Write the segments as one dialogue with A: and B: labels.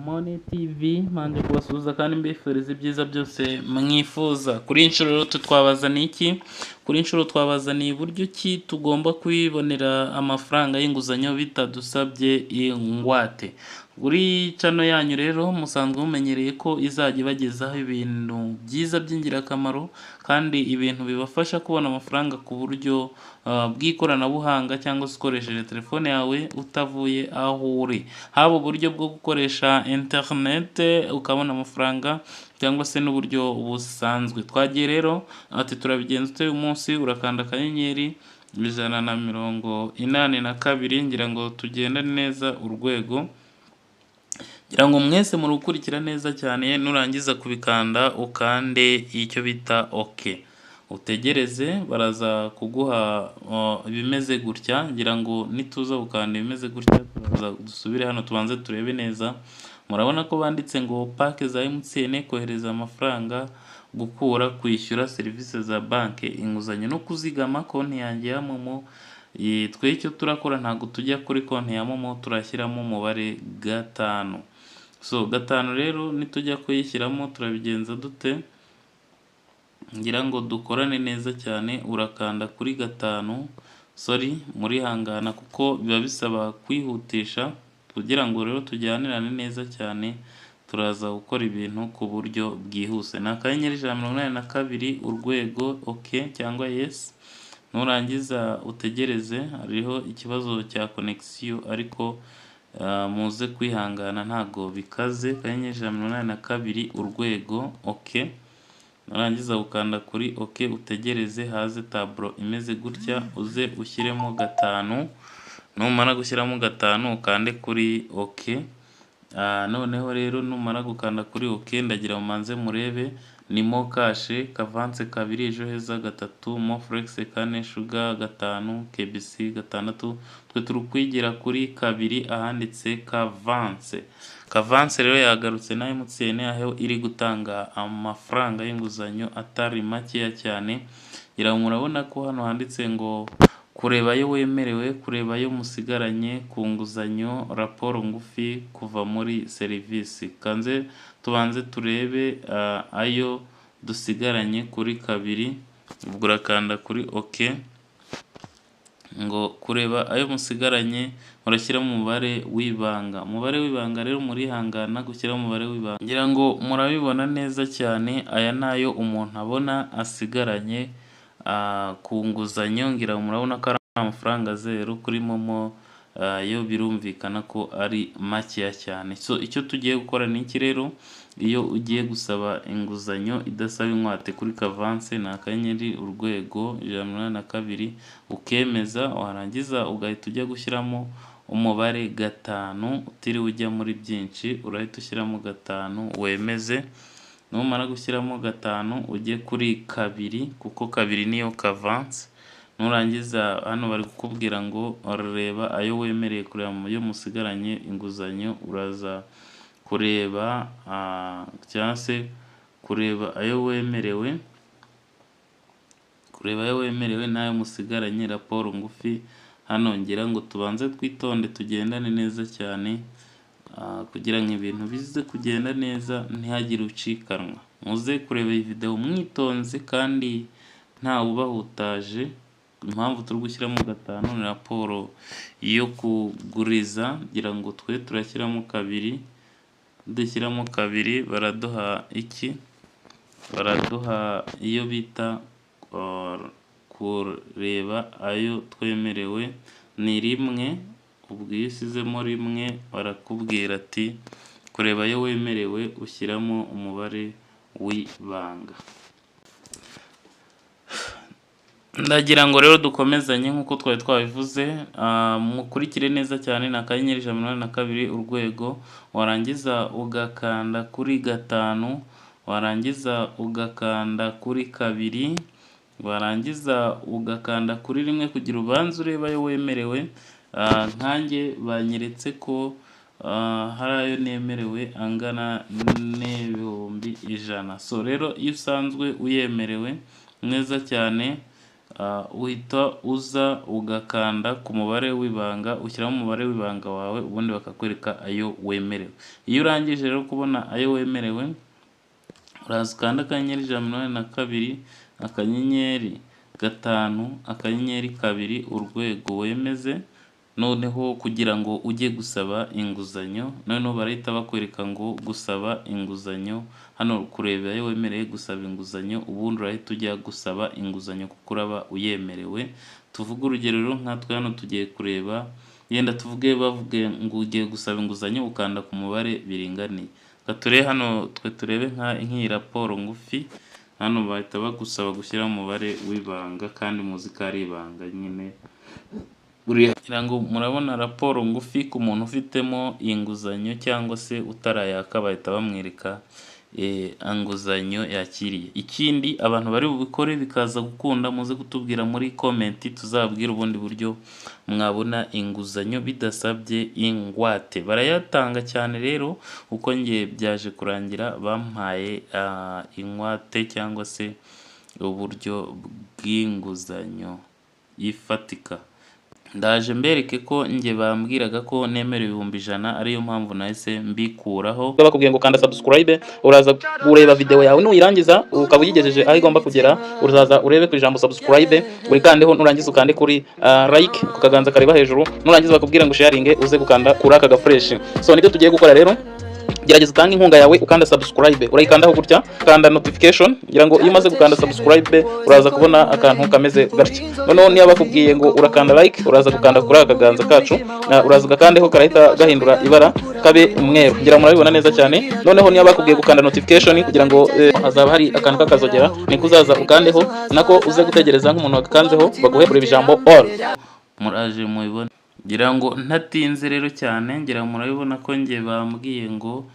A: Money TV mpande kubasuhuza kandi mbifuriza ibyiza byose mwifuza. Kuri iyi nshuro rero twabazaniye iki? Kuri iyi nshuro twabazaniye uburyo ki tugomba kwibonera amafaranga y'inguzanyo bitadusabye ingwate. Kuri channel yanyu rero musanzwe mumenyereye ko izajya ibagezaho ibintu byiza by'ingirakamaro kandi ibintu bibafasha kubona amafaranga ku buryo bw'ikoranabuhanga cyangwa se ukoresheje telefone yawe utavuye aho uri. Haba uburyo bwo gukoresha internet ukabona amafaranga cyangwa se n'uburyo busanzwe. Twagiye rero ati turabigenza ute uyu munsi, urakanda akanyenyeri ijana na mirongo inani na kabiri ngira ngo tugendane neza urwego. Ngira ngo mwese muri gukurikira neza cyane, nurangiza kubikanda ukande icyo bita OK. Utegereze baraza kuguha ibimeze gutya, ngira ngo nituza gukanda ibimeze gutya turaza dusubire hano tubanze turebe neza. Murabona ko banditse ngo pake za MTN, kohereza amafaranga, gukura, kwishyura serivisi za banki, inguzanyo no kuzigama, konti yanjye ya Momo. Twe icyo turakora ntabwo tujya kuri konti ya Momo, turashyiramo umubare 5. So 5 rero nitujya kuyishyiramo turabigenza dute? Ngira ngo dukorane neza cyane, urakanda kuri 5. Sorry murihangana kuko biba bisaba kwihutisha kugira ngo rero tujyanirane neza cyane. Turaza gukora ibintu ku buryo bwihuse. Ni akanyenyeri 182 urwego OK cyangwa yes. Nurangiza utegereze, hariho ikibazo cya connection ariko muze kwihangana ntago bikaze. Akanyenyeri 182 urwego OK. Nurangiza ukanda kuri OK utegereze haze tableau imeze gutya, uze ushyiremo 5. Numara gushyiramo 5 ukande kuri OK. Noneho rero numara gukanda kuri OK ndagira mumanze murebe ni mo cash, kavance 2, ejo heza 3, mo flex 4, sugar 5, KBC 6. Twe turi kwigira kuri 2 ahanditse kavance. Kavance rero yagarutse na MTN aho iri gutanga amafaranga y'inguzanyo atari makeya cyane. Murabona ko hano handitse ngo kureba ayo wemerewe, kureba ayo musigaranye ku nguzanyo, raporo ngufi kuva muri serivisi. Kanze tubanze turebe ayo dusigaranye kuri 2. Ubwo urakanda kuri OK. Ngo kureba ayo musigaranye murashyiramo umubare w'ibanga. Umubare w'ibanga rero murihangana gushyiraho umubare w'ibanga. Ngira ngo murabibona neza cyane, aya nayo umuntu abona asigaranye ku nguzanyo. Ngira murabona ko ari amafaranga 0 kuri Momo. Yo birumvikana ko ari makeya cyane. So icyo tugiye gukora ni iki rero? Iyo ugiye gusaba inguzanyo idasaba ingwate kuri kavance, ni akanyenyeri urwego 182 ukemeza, warangiza ugahita ujya gushyiramo umubare 5 utiriwe ujya muri byinshi. Urahita ushyiramo 5 wemeze. Numara gushyiramo 5 ujye kuri 2 kuko 2 niyo kavance. Nurangiza hano bari kukubwira ngo reba ayo wemereye kureba yo musigaranye inguzanyo. Uraza kureba cyangwa se kureba ayo wemerewe, n'ayo musigaranye, raporo ngufi. Hano ngira ngo tubanze twitonde tugendane neza cyane kugira ngo ibintu bize kugenda neza ntihagire ucikanwa. Muze kureba iyi video mwitonze kandi nta ubahutaje. Impamvu turi gushyiramo 5 ni raporo yo kuguriza. Ngira ngo twe turashyiramo 2. Dushyiramo 2 baraduha iki? Baraduha iyo bita kureba ayo twemerewe ni 1. Ubwo iyo usizemo 1 barakubwira ati kureba ayo wemerewe ushyiramo umubare w'ibanga. Ndagira ngo rero dukomezanye nk'uko twari twabivuze. Mukurikire neza cyane, ni akanyenyeri 182 urwego, warangiza ugakanda kuri 5, warangiza ugakanda kuri 2, warangiza ugakanda kuri 1 kugira ubanze ureba ayo wemerewe. Nkanjye banyeretse ko hari ayo nemerewe angana n'ibihumbi 100. So rero iyo usanzwe uyemerewe neza cyane uhita uza ugakanda ku mubare w'ibanga, ushyiramo umubare w'ibanga wawe ubundi bakakwereka ayo wemerewe. Iyo urangije rero kubona ayo wemerewe, uraza ukanda akanyenyeri ijana na mirongo inani na kabiri, akanyenyeri gatanu, akanyenyeri kabiri, urwego wemeze, noneho kugira ngo ujye gusaba inguzanyo, noneho barahita bakwereka ngo gusaba inguzanyo, hano kureba ayo wemereye gusaba inguzanyo, ubundi urahita ujya gusaba inguzanyo kuko uraba uyemerewe. Tuvuge urugero rero nkatwe hano tugiye kureba, yenda tuvuge bavuge ngo ugiye gusaba inguzanyo ukanda ku mubare biringaniye. Turebe hano twe turebe nk'iyi raporo ngufi, hano bahita bagusaba gushyiraho umubare w'ibanga kandi muzi ko ari ibanga nyine. Kugira ngo murabona raporo ngufi ku muntu ufitemo inguzanyo cyangwa se utarayaka, bahita bamwereka inguzanyo yakiriye. Ikindi abantu bari bubikore bikaza gukunda, muze kutubwira muri komenti, tuzabwira ubundi buryo mwabona inguzanyo bidasabye ingwate. Barayatanga cyane rero kuko njye byaje kurangira bampaye ingwate cyangwa se uburyo bw'inguzanyo ifatika. Ndaje mbereke ko njye bambwiraga ko nemerewe ibihumbi 100, ariyo mpamvu nahise mbikuraho. Bakubwiye ngo kanda subscribe, uraza ureba video yawe, nuyirangiza ukaba uyigejeje aho igomba kugera, uraza urebe ku ijambo subscribe, uri kandeho, nurangiza ukande kuri like ku kaganza kareba hejuru, nurangiza bakubwira ngo sharing, uze gukanda kuri aka fresh. So nibyo tugiye gukora rero. Gerageza utange inkunga yawe ukanda subscribe, urayikandaho gutya, kanda notification, ngira ngo iyo umaze gukanda subscribe uraza kubona akantu kameze gatya. Noneho niba bakubwiye ngo urakanda like, uraza gukanda kuri aka kaganza kacu, uraza ugakandeho, karahita gahindura ibara kabe umweru, ngira murabibona neza cyane. Noneho niba bakubwiye gukanda notification kugira ngo hazaba hari akantu kakazogera, niko uzaza ukandeho, nako uze gutegereza nk'umuntu wagakanzeho baguhe kureba ijambo all. Muraje mubibona, ngira ngo ntatinze rero cyane, ngira murabibona ko njye bambwiye ngo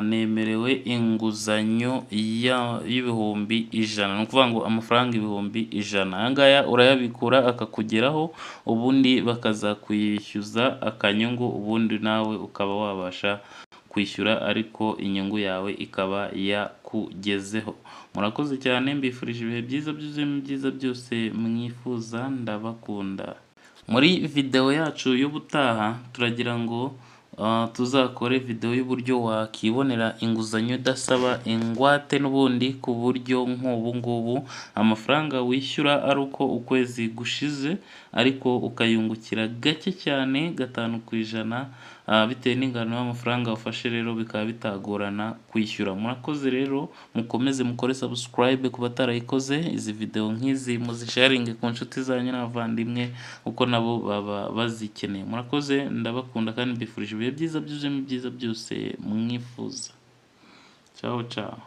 A: nemerewe inguzanyo y'ibihumbi 100, ni ukuvuga ngo amafaranga ibihumbi 100. Aya ngaya urayabikura akakugeraho, ubundi bakazakwishyuza akanyungu, ubundi nawe ukaba wabasha kwishyura ariko inyungu yawe ikaba yakugezeho. Murakoze cyane, mbifurije ibihe byiza byuzuyemo ibyiza byose mwifuza, ndabakunda. Muri video yacu y'ubutaha turagira ngo tuzakore video y'uburyo wakibonera inguzanyo idasaba ingwate, n'ubundi ku buryo nk'ubu ngubu amafaranga wishyura ari uko ukwezi gushize, ariko ukayungukira gake cyane, 5% bitewe n'ingano y'amafaranga wafashe, rero bikaba bitagorana kwishyura. Murakoze rero, mukomeze mukore subscribe ku batarayikoze, izi video nk'izi muzisharinge ku nshuti zanyu n'abavandimwe uko nabo baba bazikeneye. Murakoze, ndabakunda kandi mbifurije ibihe byiza byuzuyemo ibyiza byose mwifuza. Ciao ciao.